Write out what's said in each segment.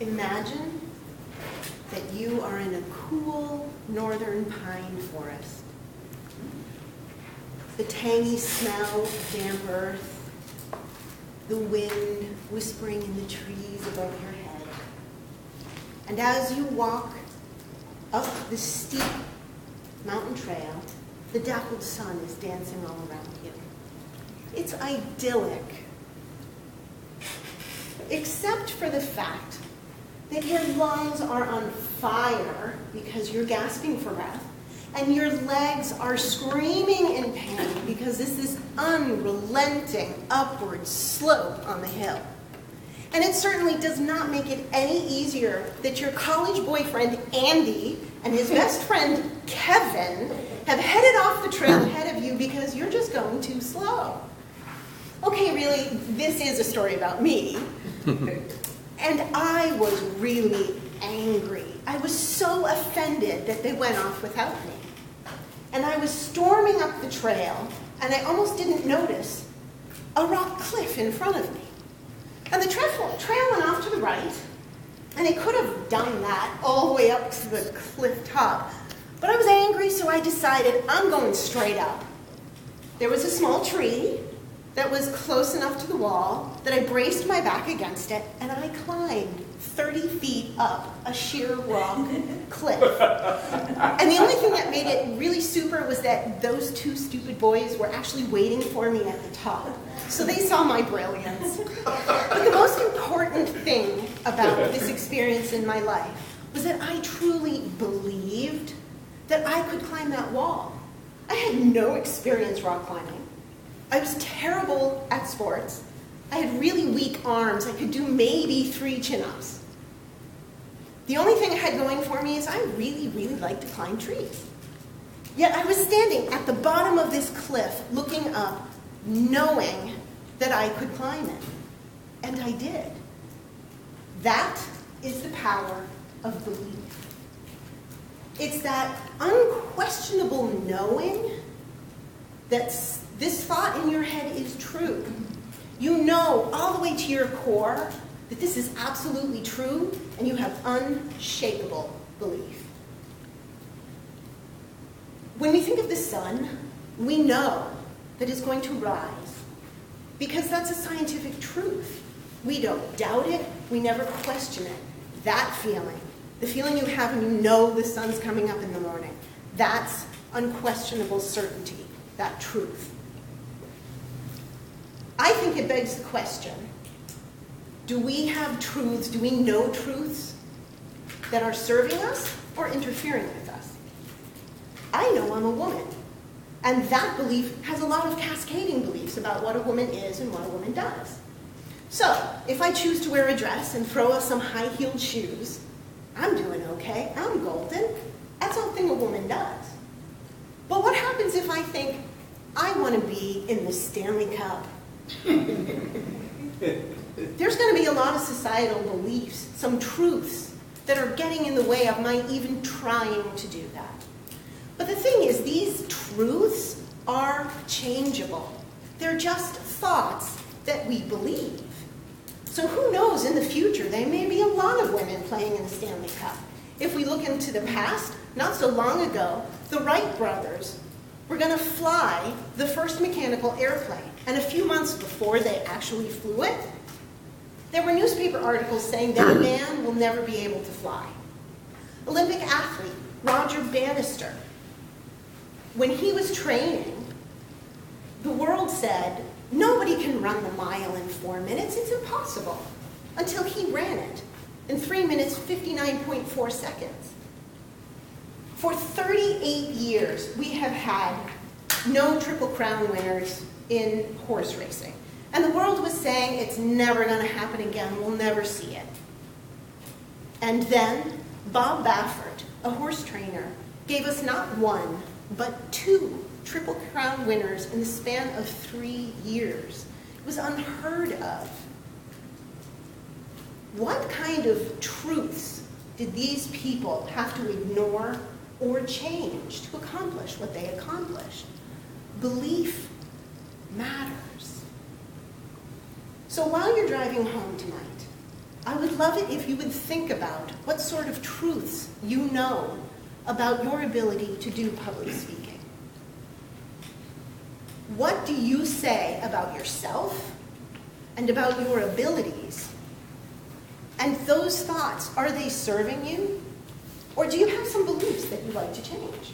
Imagine that you are in a cool northern pine forest. The tangy smell of damp earth, the wind whispering in the trees above your head. And as you walk up the steep mountain trail, the dappled sun is dancing all around you. It's idyllic, except for the fact that your lungs are on fire because you're gasping for breath, and your legs are screaming in pain because this is unrelenting upward slope on the hill. And it certainly does not make it any easier that your college boyfriend, Andy, and his best friend, Kevin, have headed off the trail ahead of you because you're just going too slow. Okay, really, this is a story about me. And I was really angry. I was so offended that they went off without me. And I was storming up the trail, and I almost didn't notice a rock cliff in front of me. And the trail went off to the right, and it could have done that all the way up to the cliff top. But I was angry, so I decided I'm going straight up. There was a small tree that was close enough to the wall that I braced my back against it, and I climbed 30 feet up a sheer rock cliff. And the only thing that made it really super was that those two stupid boys were actually waiting for me at the top. So they saw my brilliance. But the most important thing about this experience in my life was that I truly believed that I could climb that wall. I had no experience rock climbing. I was terrible at sports. I had really weak arms. I could do maybe 3 chin-ups. The only thing I had going for me is I really, really like to climb trees. Yet I was standing at the bottom of this cliff, looking up, knowing that I could climb it. And I did. That is the power of belief. It's that unquestionable knowing that this thought in your head is true. You know all the way to your core that this is absolutely true, and you have unshakable belief. When we think of the sun, we know that it's going to rise, because that's a scientific truth. We don't doubt it, we never question it. That feeling, the feeling you have when you know the sun's coming up in the morning, that's unquestionable certainty, that truth. I think it begs the question, do we have truths, do we know truths that are serving us or interfering with us? I know I'm a woman, and that belief has a lot of cascading beliefs about what a woman is and what a woman does. So, if I choose to wear a dress and throw on some high-heeled shoes, I'm doing okay, I'm golden. That's something a woman does. But what happens if I think, I want to be in the Stanley Cup? There's going to be a lot of societal beliefs, some truths that are getting in the way of my even trying to do that. But the thing is, these truths are changeable. They're just thoughts that we believe. So who knows, in the future, there may be a lot of women playing in the Stanley Cup. If we look into the past, not so long ago, the Wright brothers were going to fly the first mechanical airplane. And a few months before they actually flew it, there were newspaper articles saying that a man will never be able to fly. Olympic athlete Roger Bannister, when he was training, the world said, nobody can run the mile in 4 minutes, it's impossible. Until he ran it in 3 minutes, 59.4 seconds. For 38 years, we have had no Triple Crown winners in horse racing. And the world was saying it's never going to happen again, we'll never see it. And then Bob Baffert, a horse trainer, gave us not 1, but 2 Triple Crown winners in the span of 3 years. It was unheard of. What kind of truths did these people have to ignore or change to accomplish what they accomplished? Belief matters. So while you're driving home tonight, I would love it if you would think about what sort of truths you know about your ability to do public speaking. What do you say about yourself and about your abilities? And those thoughts, are they serving you? Or do you have some beliefs that you'd like to change?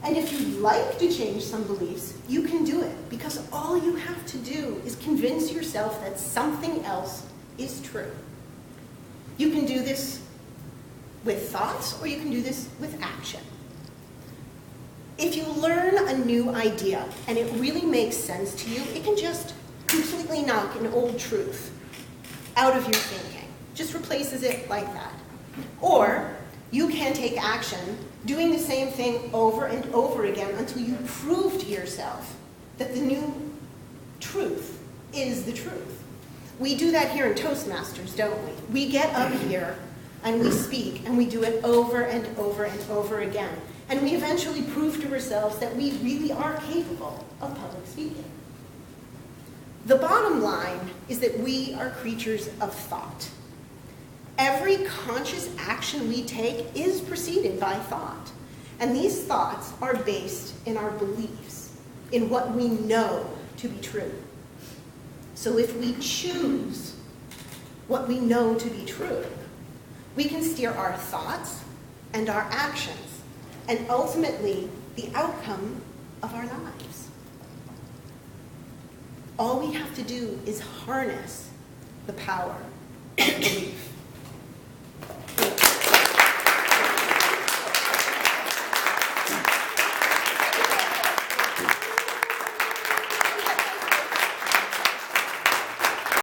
And if you'd like to change some beliefs, you can do it, because all you have to do is convince yourself that something else is true. You can do this with thoughts, or you can do this with action. If you learn a new idea and it really makes sense to you, it can just completely knock an old truth out of your thinking. Just replaces it like that. Or you can take action doing the same thing over and over again until you prove to yourself that the new truth is the truth. We do that here in Toastmasters, don't we? We get up here and we speak, and we do it over and over and over again. And we eventually prove to ourselves that we really are capable of public speaking. The bottom line is that we are creatures of thought. Every conscious action we take is preceded by thought. And these thoughts are based in our beliefs, in what we know to be true. So if we choose what we know to be true, we can steer our thoughts and our actions, and ultimately the outcome of our lives. All we have to do is harness the power of belief.